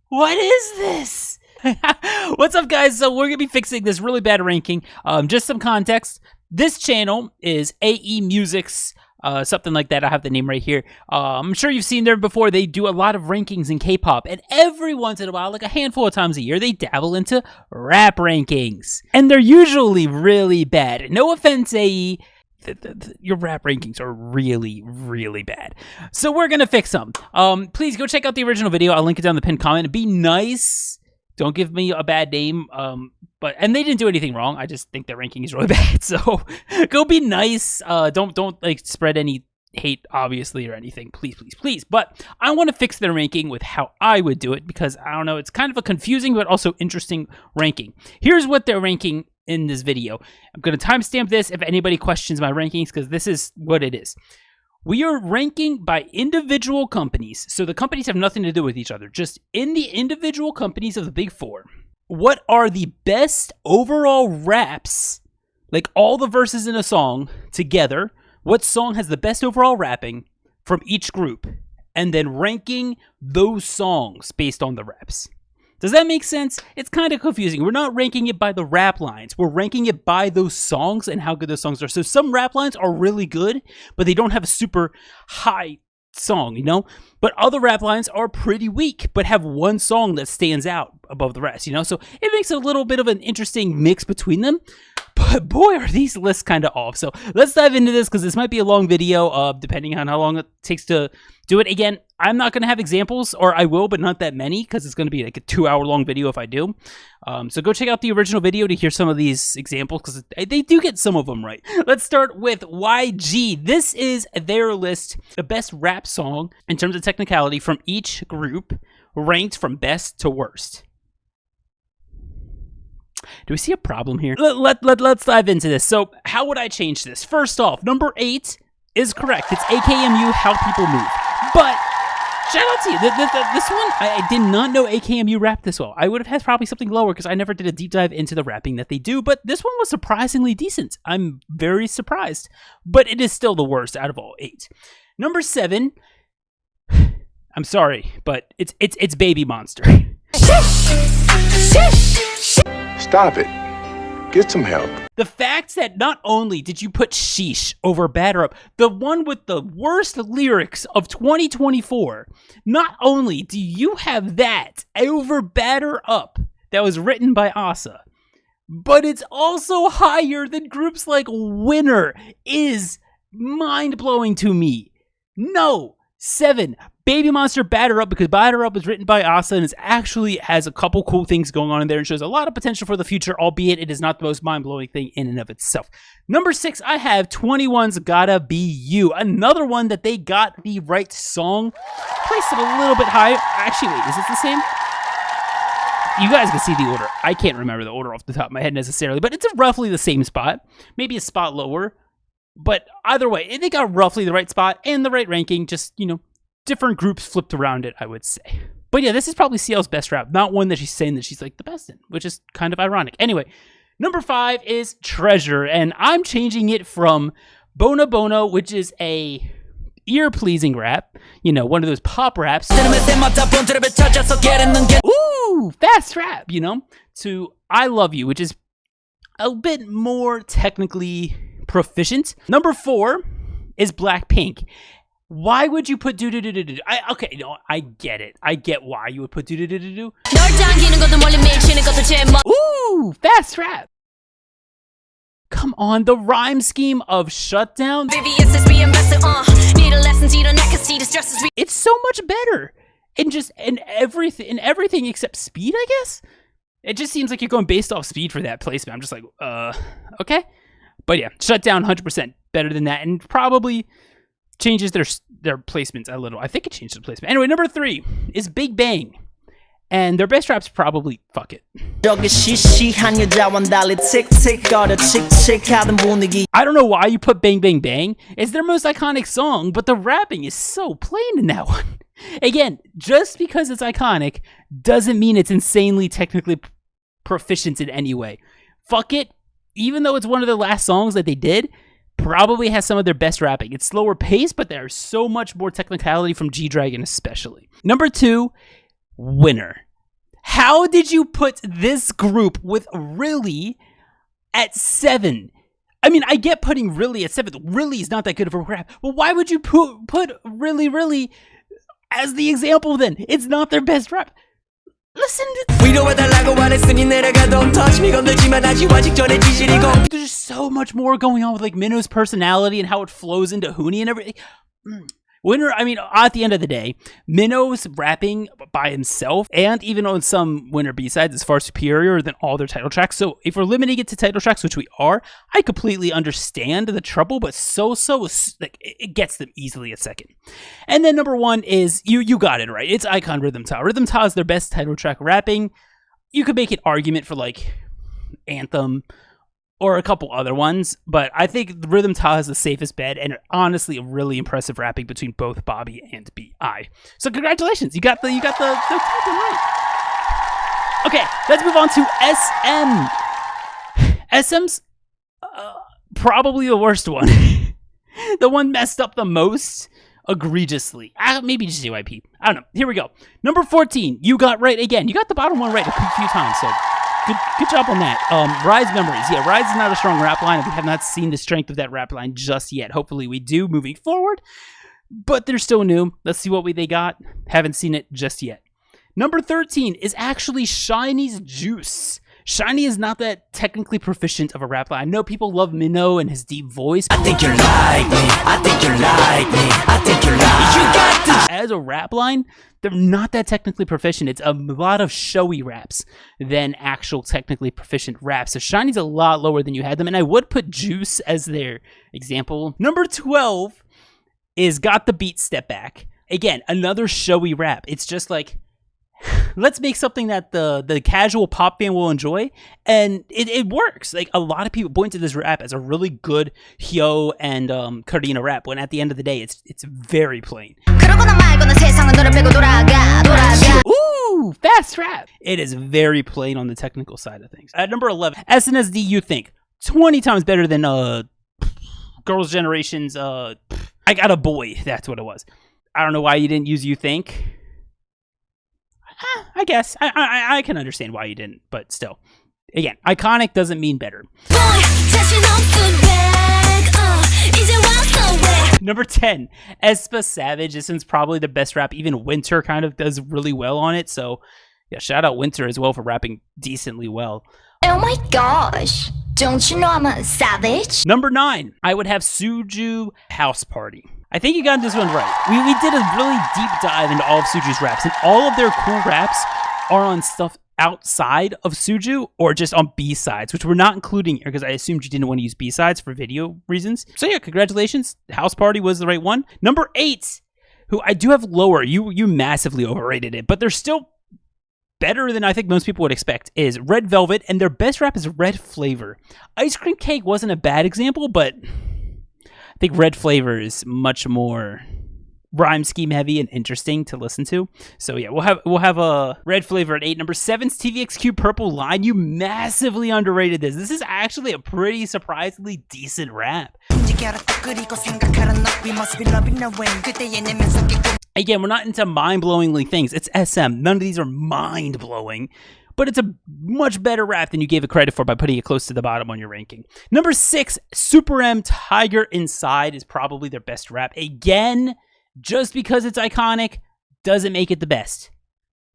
What is this? What's up, guys? So we're gonna be fixing this really bad ranking. Just some context. This channel is AE Music's something like that. I have the name right here. I'm sure you've seen them before. They do a lot of rankings in K-pop, and every once in a while, like a handful of times a year, they dabble into rap rankings, and they're usually really bad. No offense, AE. Your rap rankings are really, really bad. So we're gonna fix them. Please go check out the original video. I'll link it down in the pinned comment. Be nice. Don't give me a bad name. And they didn't do anything wrong. I just think their ranking is really bad. So go be nice. Don't like spread any hate, obviously, or anything. Please, please, please. But I want to fix their ranking with how I would do it because I don't know. It's kind of a confusing but also interesting ranking. Here's what they're ranking in this video. I'm going to timestamp this if anybody questions my rankings because this is what it is. We are ranking by individual companies. So the companies have nothing to do with each other. Just in the individual companies of the big four. What are the best overall raps, like all the verses in a song together? What song has the best overall rapping from each group? And then ranking those songs based on the raps. Does that make sense? It's kind of confusing. We're not ranking it by the rap lines. We're ranking it by those songs and how good those songs are. So some rap lines are really good, but they don't have a super high song, you know? But other rap lines are pretty weak, but have one song that stands out above the rest, you know? So it makes a little bit of an interesting mix between them. But boy, are these lists kind of off. So let's dive into this because this might be a long video, depending on how long it takes to do it. Again, I'm not going to have examples, or I will, but not that many because it's going to be like a 2-hour-long video if I do. So go check out the original video to hear some of these examples because they do get some of them right. Let's start with YG. This is their list, the best rap song in terms of technicality from each group, ranked from best to worst. Do we see a problem here? Let's dive into this. So how would I change this? First off, number 8 is correct. It's AKMU, How People Move. But shout out to you. This one, I did not know AKMU rapped this well. I would have had probably something lower because I never did a deep dive into the rapping that they do. But this one was surprisingly decent. I'm very surprised. But it is still the worst out of all 8. Number 7, I'm sorry, but it's Baby Monster. Stop it. Get some help. The fact that not only did you put Sheesh over Batter Up, the one with the worst lyrics of 2024, not only do you have that over Batter Up that was written by Asa, but it's also higher than groups like Winner is mind-blowing to me. No. 7, Baby Monster Batter Up, because Batter Up is written by Asa and it actually has a couple cool things going on in there and shows a lot of potential for the future, albeit it is not the most mind-blowing thing in and of itself. Number 6, I have 21's Gotta Be You, another one that they got the right song, placed it a little bit higher. Actually, wait, is it the same? You guys can see the order. I can't remember the order off the top of my head necessarily, but it's roughly the same spot, maybe a spot lower. But either way, they got roughly the right spot and the right ranking, just, you know, different groups flipped around it, I would say. But yeah, this is probably CL's best rap, not one that she's saying that she's like the best in, which is kind of ironic. Anyway, number 5 is Treasure, and I'm changing it from Bono Bono, which is a ear-pleasing rap, you know, one of those pop raps. Ooh, fast rap, you know, to I Love You, which is a bit more technically proficient. Number 4 is Blackpink. Why would you put do-do-do-do-do? Okay, no, I get it. I get why you would put do-do-do-do-do. Ooh, fast rap. Come on, the rhyme scheme of Shutdown. It's so much better. In everything except speed, I guess? It just seems like you're going based off speed for that placement. I'm just like, okay. But yeah, Shutdown 100% better than that, and probably changes their placements a little. I think it changed the placement. Anyway, number 3 is Big Bang, and their best rap's probably Fuck It. I don't know why you put Bang Bang Bang. It's their most iconic song, but the rapping is so plain in that one. Again, just because it's iconic doesn't mean it's insanely technically proficient in any way. Fuck It, even though it's one of the last songs that they did, probably has some of their best rapping. It's slower pace, but there's so much more technicality from G-Dragon especially. Number 2, Winner. How did you put this group with Really at 7? I mean, I get putting Really at 7th. Really is not that good of a rap. But why would you put Really as the example then? It's not their best rap. Listen to there's so much more going on with like Minho's personality and how it flows into Huni and everything. Winner, I mean, at the end of the day, Minho's rapping by himself and even on some Winner B-sides is far superior than all their title tracks. So if we're limiting it to title tracks, which we are, I completely understand the trouble, but like it gets them easily a second. And then number 1 is, you got it right. It's Icon Rhythm Ta. Rhythm Ta is their best title track rapping. You could make an argument for like Anthem or a couple other ones, but I think Rhythm Ta is the safest bet, and honestly, a really impressive rapping between both Bobby and B.I. So congratulations, you got the top one right. Okay, let's move on to SM. SM's probably the worst one, the one messed up the most egregiously. Maybe just JYP. I don't know. Here we go. Number 14, you got right again. You got the bottom one right a few times, so. Good job on that. Rise Memories. Yeah, Rise is not a strong rap line, and we have not seen the strength of that rap line just yet. Hopefully we do moving forward, but they're still new. Let's see what they got. Haven't seen it just yet. Number 13 is actually SHINee's Juice. SHINee is not that technically proficient of a rap line. I know people love Minho and his deep voice. I think you're like me. I think you're like me. I think you're like me. You got this. As a rap line, they're not that technically proficient. It's a lot of showy raps than actual technically proficient raps. So SHINee's a lot lower than you had them, and I would put Juice as their example. Number 12 is Got the Beat Step Back. Again, another showy rap. It's just like, let's make something that the casual pop fan will enjoy, and it works. Like, a lot of people point to this rap as a really good Hyo and Karina rap, when at the end of the day, it's very plain. Ooh, fast rap. It is very plain on the technical side of things. At number 11, SNSD You Think. 20 times better than Girls' Generation's I Got a Boy. That's what it was. I don't know why you didn't use You Think. I guess. I can understand why you didn't, but still. Again, iconic doesn't mean better. Number 10, aespa Savage. This one's probably the best rap. Even Winter kind of does really well on it. So, yeah, shout out Winter as well for rapping decently well. Oh my gosh. Don't you know I'm a savage? Number 9, I would have Suju House Party. I think you got this one right. We did a really deep dive into all of Suju's raps, and all of their cool raps are on stuff outside of Suju or just on B-sides, which we're not including here because I assumed you didn't want to use B-sides for video reasons. So yeah, congratulations. House Party was the right one. Number 8, who I do have lower. You massively overrated it, but they're still better than I think most people would expect, is Red Velvet, and their best rap is Red Flavor. Ice Cream Cake wasn't a bad example, but I think Red Flavor is much more rhyme scheme heavy and interesting to listen to. So yeah, we'll have a Red Flavor at 8. Number 7's TVXQ Purple Line. You massively underrated this. This is actually a pretty surprisingly decent rap. Again, we're not into mind-blowingly things. It's SM. None of these are mind-blowing, but it's a much better rap than you gave it credit for by putting it close to the bottom on your ranking. Number 6, Super M Tiger Inside is probably their best rap. Again, just because it's iconic doesn't make it the best.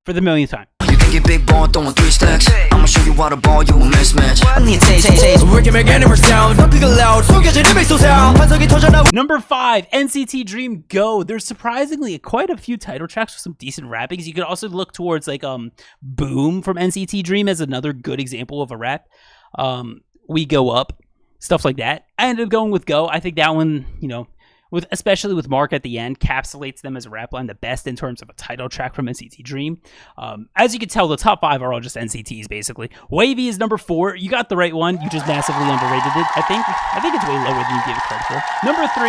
For the millionth time. You can get big ball throwing 3 stacks. I'ma show you how to ball, you a mismatch. Number 5, NCT Dream Go. There's surprisingly quite a few title tracks with some decent rappings. You could also look towards like Boom from NCT Dream as another good example of a rap. We Go Up, stuff like that. I ended up going with Go. I think that one, you know, especially with Mark at the end, capsulates them as a rap line the best in terms of a title track from NCT Dream. As you can tell, the top 5 are all just NCTs, basically. Wavy is number 4. You got the right one. You just massively underrated it, I think. I think it's way lower than you gave it credit for. Number 3,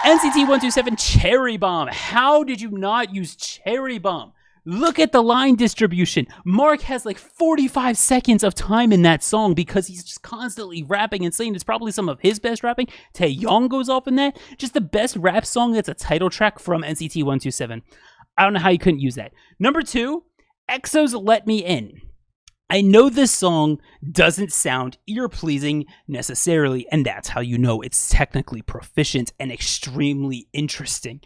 NCT 127 Cherry Bomb. How did you not use Cherry Bomb? Look at the line distribution. Mark has like 45 seconds of time in that song because he's just constantly rapping and saying it's probably some of his best rapping. Taeyong goes off in that. Just the best rap song that's a title track from NCT 127. I don't know how you couldn't use that. Number 2, EXO's Let Me In. I know this song doesn't sound ear-pleasing necessarily, and that's how you know it's technically proficient and extremely interesting.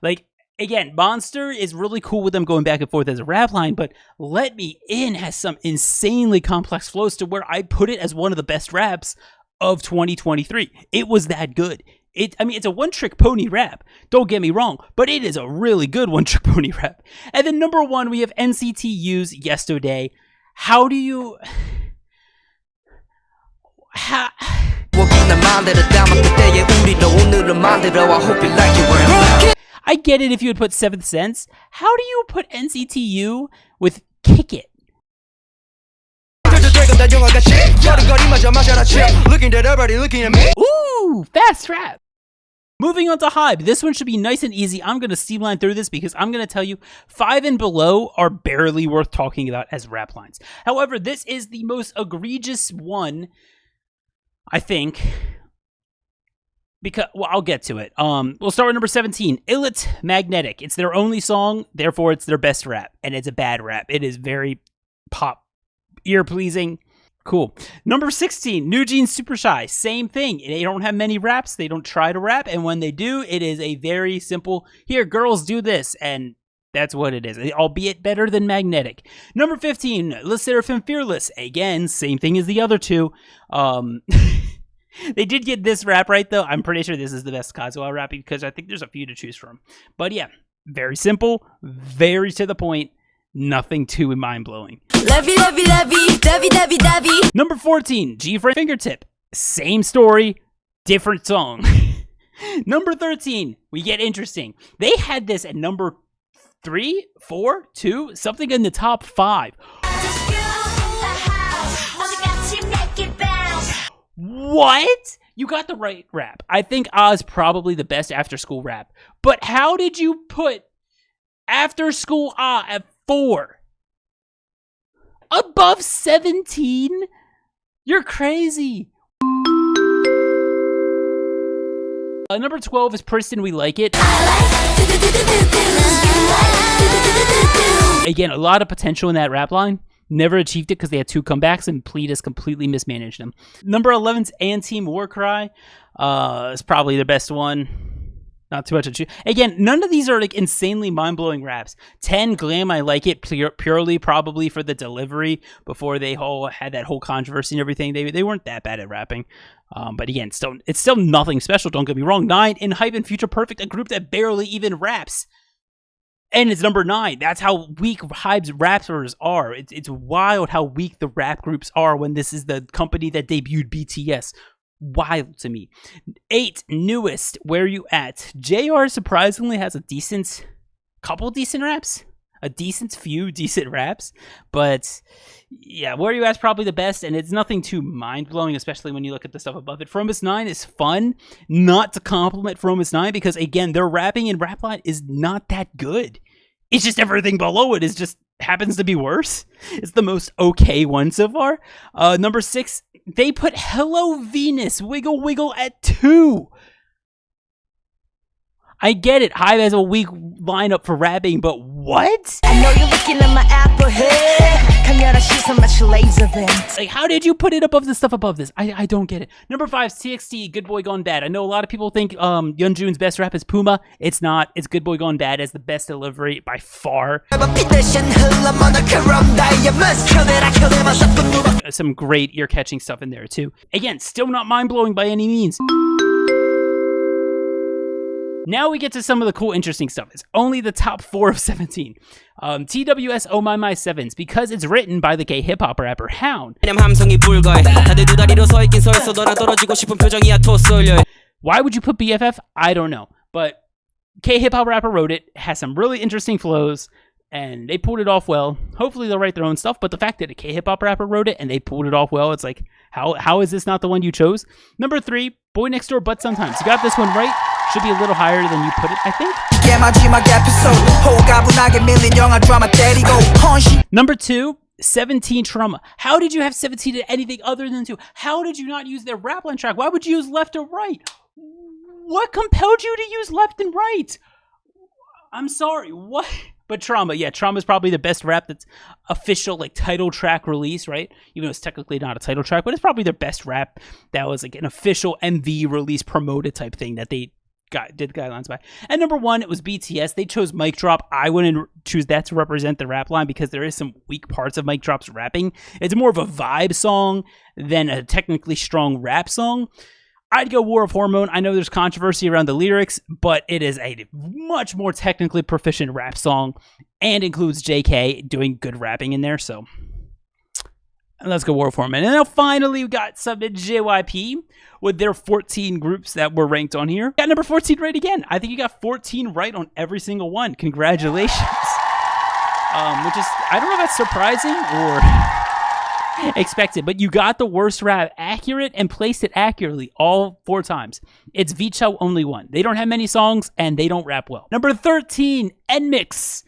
Like, again, Monster is really cool with them going back and forth as a rap line, but Let Me In has some insanely complex flows to where I put it as one of the best raps of 2023. It was that good. It's a one-trick pony rap. Don't get me wrong, but it is a really good one-trick pony rap. And then number 1, we have NCT U's Yesterday. How do you... I get it if you would put 7th Sense. How do you put NCT U with Kick It? Ooh, fast rap. Moving on to HYBE. This one should be nice and easy. I'm going to streamline through this because I'm going to tell you 5 and below are barely worth talking about as rap lines. However, this is the most egregious one, I think, because, well, I'll get to it. We'll start with number 17, Illit Magnetic. It's their only song, therefore it's their best rap, and it's a bad rap. It is very pop, ear-pleasing. Cool. Number 16, New Jeans Super Shy. Same thing. They don't have many raps. They don't try to rap. And when they do, it is a very simple, here, girls do this. And that's what it is. Albeit better than Magnetic. Number 15, Le Seraphim Fearless. Again, same thing as the other two. They did get this rap right, though. I'm pretty sure this is the best Kazuha rap because I think there's a few to choose from. But yeah, very simple, very to the point. Nothing too mind-blowing. Number 14, G-Friend Fingertip. Same story, different song. Number 13, we get interesting. They had this at number 3, 4, 2, something in the top 5. What? You got the right rap. I think Oz probably the best after-school rap. But how did you put After-School at 4? Above 17? You're crazy. Number 12 is Princeton We Like It. Again, a lot of potential in that rap line. Never achieved it because they had 2 comebacks and Pleatus completely mismanaged them. Number 11's Anteam War Cry. It's probably the best one. Not too much to choose. Again, none of these are like insanely mind-blowing raps. 10, Glam, I Like It purely probably for the delivery before they had that whole controversy and everything. They weren't that bad at rapping. But again, it's still nothing special, don't get me wrong. 9, HYBE and Future Perfect, a group that barely even raps. And it's number 9. That's how weak HYBE's rappers are. It's wild how weak the rap groups are when this is the company that debuted BTS. Wild to me. 8, Newest, Where You At? JR surprisingly has a couple decent raps. A few decent raps. But yeah, Where You At's probably the best, and it's nothing too mind-blowing, especially when you look at the stuff above it. Fromis 9 is fun. Not to compliment Fromis 9, because again, their rapping and rap line is not that good. It's just everything below it is just happens to be worse. It's the most okay one so far. Number 6, they put Hello Venus, Wiggle Wiggle at 2. I get it. HYBE has a weak lineup for rapping, but what? I know you're looking at my apple head. Like, how did you put it above the stuff above this? I don't get it. Number 5, TXT, Good Boy Gone Bad. I know a lot of people think Yeonjun's best rap is Puma. It's not. It's Good Boy Gone Bad as the best delivery by far. Some great ear-catching stuff in there too. Again, still not mind-blowing by any means. Now we get to some of the cool, interesting stuff. It's only the top 4 of 17. TWS Oh My 7s, because it's written by the K-hip-hop rapper Hound. Why would you put BFF? I don't know. But K-hip-hop rapper wrote it, has some really interesting flows, and they pulled it off well. Hopefully they'll write their own stuff, but the fact that a K-hip-hop rapper wrote it and they pulled it off well, it's like, how is this not the one you chose? Number 3, Boy Next Door, But Sometimes. You got this one right. Should be a little higher than you put it, I think. Number 2, 17 Trauma. How did you have 17 to anything other than 2? How did you not use their rap line track? Why would you use left or right? What compelled you to use left and right? I'm sorry, what? But Trauma, yeah, Trauma is probably the best rap that's official, like, title track release, right? Even though it's technically not a title track, but it's probably their best rap that was, like, an official MV release promoted type thing that they did guidelines by. And number 1, it was BTS. They chose Mic Drop. I wouldn't choose that to represent the rap line because there is some weak parts of Mic Drop's rapping. It's more of a vibe song than a technically strong rap song. I'd go War of Hormone. I know there's controversy around the lyrics, but it is a much more technically proficient rap song and includes JK doing good rapping in there. So let's go War of Hormone. And now finally we got some JYP with their 14 groups that were ranked on here. Got number 14 right again. I think you got 14 right on every single one. Congratulations. Which is, I don't know if that's surprising or expected, but you got the worst rap accurate and placed it accurately all 4 times. It's Vicho only one. They don't have many songs and they don't rap well. Number 13, NMIX.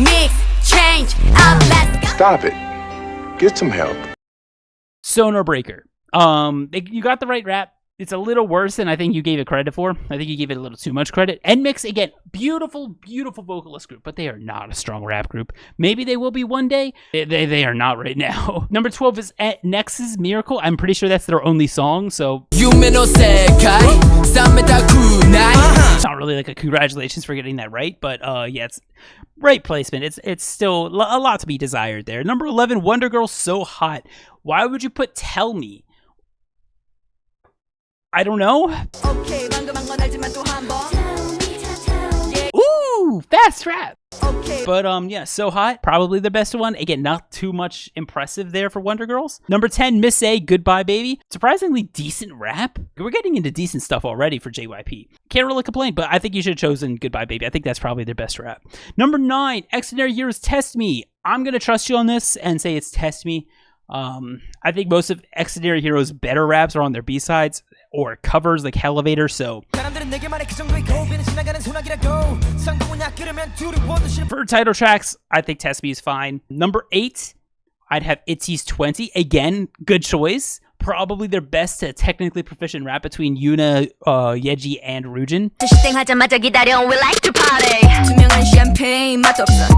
Mix, change, up, let's go. Stop it. Get some help. Sonar Breaker. You got the right rap. It's a little worse than I think you gave it credit for. I think you gave it a little too much credit. NMIX, again, beautiful, beautiful vocalist group, but they are not a strong rap group. Maybe they will be one day. They are not right now. Number 12 is Nexus Miracle. I'm pretty sure that's their only song, so it's not really like a congratulations for getting that right, but yeah, it's right placement. It's still a lot to be desired there. Number 11, Wonder Girl, So Hot. Why would you put Tell Me? I don't know. Ooh, fast rap. But yeah, So Hot, probably the best one. Again, not too much impressive there for Wonder Girls. Number 10, Miss A, Goodbye Baby. Surprisingly decent rap. We're getting into decent stuff already for JYP. Can't really complain, but I think you should have chosen Goodbye Baby. I think that's probably their best rap. Number 9, Extraordinary Heroes, Test Me. I'm gonna trust you on this and say it's Test Me. I think most of Extraordinary Heroes' better raps are on their B-sides or covers like Elevator, so for title tracks, I think Test Me is fine. Number 8, I'd have ITZY's 20. Again, good choice. Probably their best technically proficient rap between Yuna, Yeji, and Ryujin.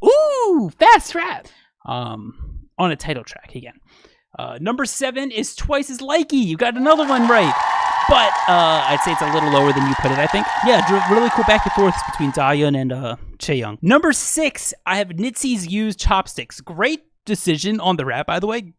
Ooh, fast rap. On a title track again. Number 7 is Twice as Likey. You got another one right. But I'd say it's a little lower than you put it, I think. Yeah, really cool back and forth between Dahyun and Chaeyoung. Number 6, I have NITZY's Used Chopsticks. Great decision on the rap, by the way.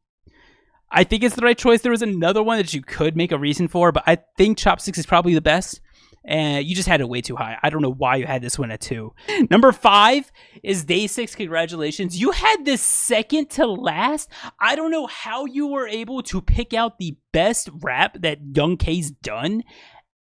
I think it's the right choice. There was another one that you could make a reason for, but I think Chopsticks is probably the best. And you just had it way too high. I don't know why you had this one at 2. Number 5 is Day 6. Congratulations. You had this second to last. I don't know how you were able to pick out the best rap that Young K's done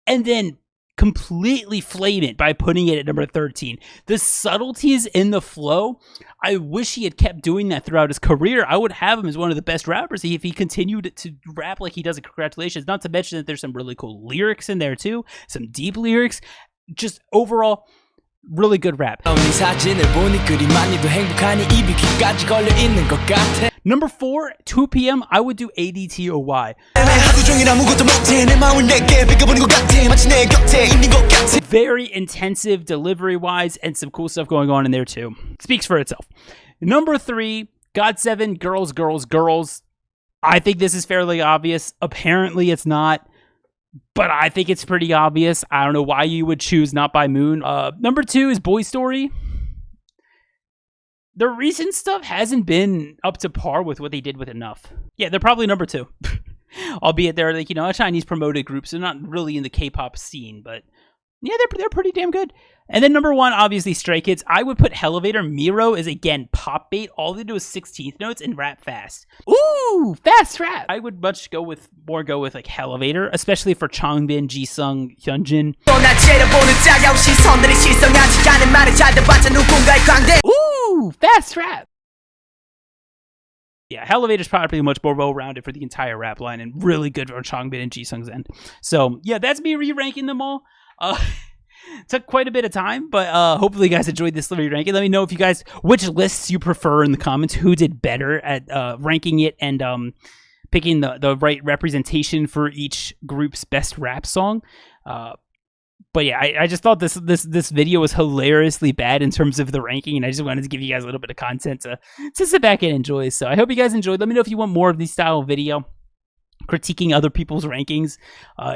and then completely flame it by putting it at number 13. The subtleties in the flow, I wish he had kept doing that throughout his career. I would have him as one of the best rappers if he continued to rap like he does in Congratulations. Not to mention that there's some really cool lyrics in there too, some deep lyrics. Just overall, really good rap. Number 4, 2 PM, I would do ADTOY. Very intensive delivery-wise and some cool stuff going on in there too. Speaks for itself. Number 3, GOT7, Girls, Girls, Girls. I think this is fairly obvious. Apparently it's not, but I think it's pretty obvious. I don't know why you would choose Not by Moon. Number 2 is Boy Story. The recent stuff hasn't been up to par with what they did with Enough. Yeah, they're probably number 2. Albeit they're like, a Chinese promoted group, so not really in the K-pop scene, but yeah, they're pretty damn good. And then number 1, obviously Stray Kids. I would put Elevator. Miro is again pop bait. All they do is 16th notes and rap fast. Ooh, fast rap. I would much go with like Elevator, especially for Changbin, Jisung, Hyunjin. Ooh, fast rap. Yeah, Elevator's probably much more well-rounded for the entire rap line and really good for Changbin and Jisung's end. So yeah, that's me re-ranking them all. Took quite a bit of time, but hopefully you guys enjoyed this re-ranking. Let me know if you guys, which lists you prefer in the comments, who did better at ranking it and picking the right representation for each group's best rap song. But yeah, I just thought this video was hilariously bad in terms of the ranking, and I just wanted to give you guys a little bit of content to sit back and enjoy. So I hope you guys enjoyed. Let me know if you want more of this style of video, critiquing other people's rankings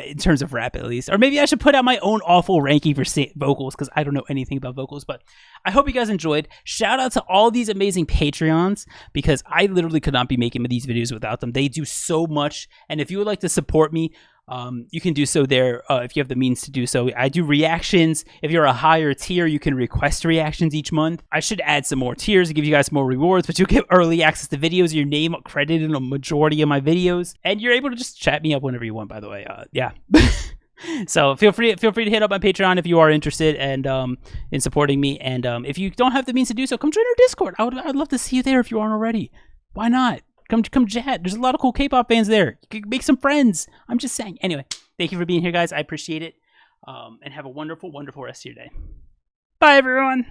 in terms of rap at least. Or maybe I should put out my own awful ranking for vocals, because I don't know anything about vocals. But I hope you guys enjoyed. Shout out to all these amazing Patreons, because I literally could not be making these videos without them. They do so much. And if you would like to support me, you can do so there if you have the means to do so. I do reactions. If you're a higher tier, you can request reactions each month. I should add some more tiers to give you guys more rewards, but you'll get early access to videos, your name credited in a majority of my videos, and you're able to just chat me up whenever you want, by the way. Yeah. So feel free to hit up my Patreon if you are interested and in supporting me. And if you don't have the means to do so, come join our Discord. I'd love to see you there if you aren't already. Why not? Come chat. There's a lot of cool K-pop fans there. You can make some friends. I'm just saying. Anyway, thank you for being here, guys. I appreciate it. And have a wonderful, wonderful rest of your day. Bye, everyone.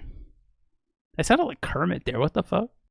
I sounded like Kermit there. What the fuck?